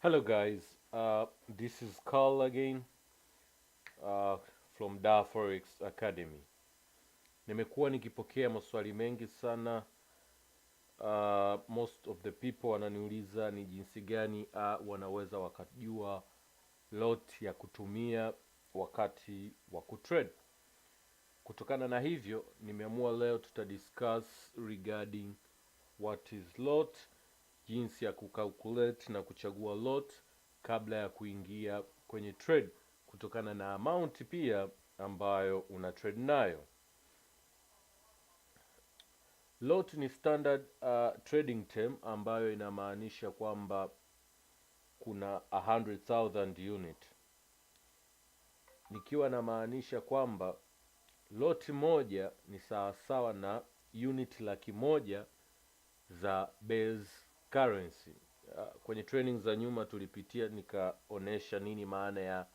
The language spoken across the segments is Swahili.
Hello guys, this is Carl again uh, from Dar Forex Academy. Nimekuwa nikipokea maswali mengi sana. Most of the people wananiuliza ni jinsi gani wanaweza wakajua lot ya kutumia wakati wa kutrade. Kutokana na hivyo, nimeamua leo tutadiscuss regarding what is lot, jinsi ya kucalculate na kuchagua lot kabla ya kuingia kwenye trade, kutokana na amount pia ambayo una trade nayo. Lot ni standard trading term ambayo inamaanisha kwamba kuna 100,000 unit, nikiwa namaanisha kwamba lot moja ni sawasawa na unit 100,000 za base currency. Kwenye training za nyuma tulipitia nikaonesha nini maana ya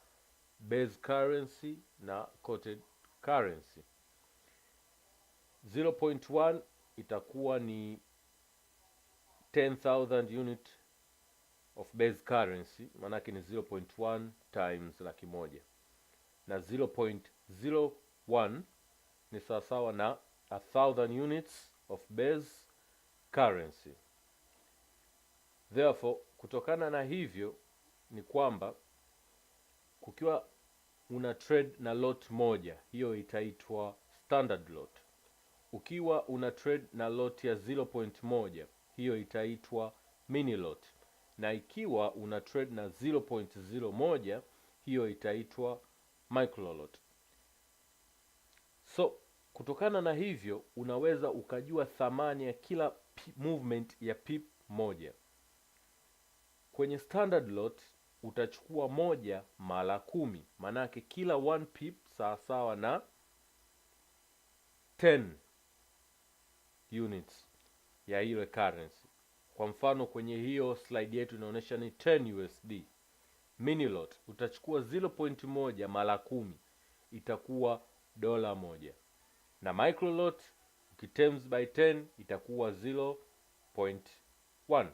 base currency na quoted currency. 0.1 itakuwa ni 10,000 unit of base currency, maanake ni 0.1 times 100,000, na 0.01 ni sawasawa na 1,000 units of base currency. Therefore, kutokana na hivyo ni kwamba kukiwa una trade na lot moja, hiyo itaitwa standard lot. Ukiwa una trade na lot ya 0.1, hiyo itaitwa mini lot, na ikiwa una trade na 0.01, hiyo itaitwa micro lot. So kutokana na hivyo unaweza ukajua thamani ya kila movement ya pip moja. Kwenye standard lot utachukua moja mara 10, manake kila 1 pip sawasawa na 10 units ya ile currency. Kwa mfano kwenye hiyo slide yetu inaonyesha ni 10 USD. Mini lot utachukua 0.1 mara 10, itakuwa $1, na micro lot ukitimes by 10 itakuwa 0.1.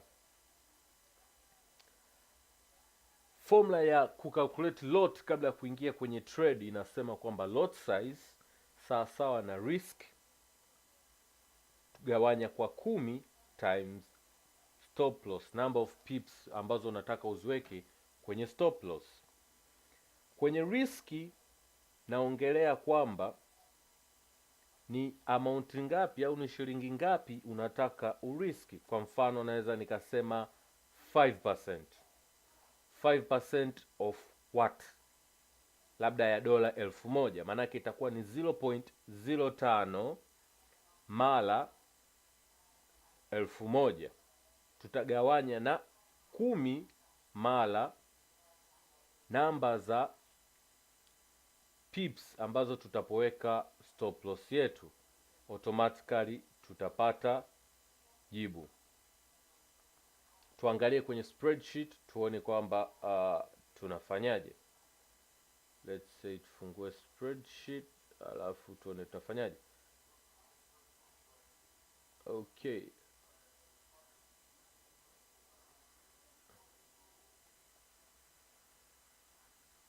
Formula ya kucalculate lot kabla ya kuingia kwenye trade inasema kwamba lot size sawasawa na risk tugawanya kwa 10 times stop loss, number of pips ambazo unataka uziweke kwenye stop loss. Kwenye riski naongelea kwamba ni amount ngapi au ni shilingi ngapi unataka uriski. Kwa mfano naweza nikasema 5%. 5% of what? Labda ya dola 1,000, maanake itakuwa ni 0.05 mara 1,000. Tutagawanya na 10 mara namba za pips ambazo tutapoweka stop loss yetu, automatically tutapata jibu. Tuangalie kwenye spreadsheet tuone kwamba tunafanyaje. Let's say tufungue spreadsheet alafu tuone tutafanyaje. Okay,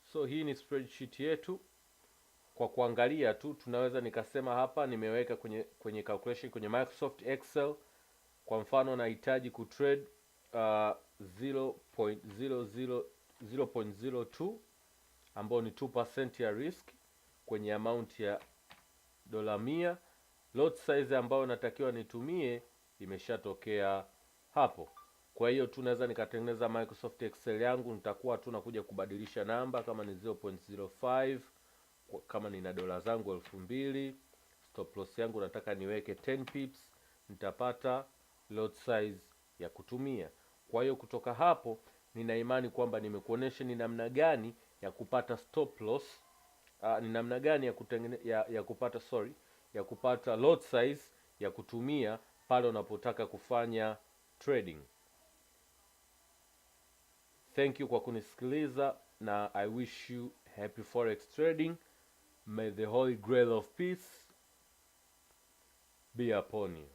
so hii ni spreadsheet yetu. Kwa kuangalia tu tunaweza nikasema hapa nimeweka kwenye calculation kwenye Microsoft Excel. Kwa mfano nahitaji kutrade 0.02 ambao ni 2% ya risk kwenye amount ya $100. Lot size ambayo natakiwa nitumie imeshatokea hapo. Kwa hiyo tunaweza nikatengeneza Microsoft Excel yangu, nitakuwa tu nakuja kubadilisha namba, kama ni 0.05, kama nina dola zangu 2,000, stop loss yangu nataka niweke 10 pips, nitapata lot size ya kutumia. Kwa hiyo kutoka hapo nina imani kwamba nimekuonesha ni namna gani ya kupata stop loss, ni namna gani ya kupata lot size ya kutumia pale unapotaka kufanya trading. Thank you kwa kunisikiliza, na I wish you happy forex trading. May the holy grail of peace be upon you.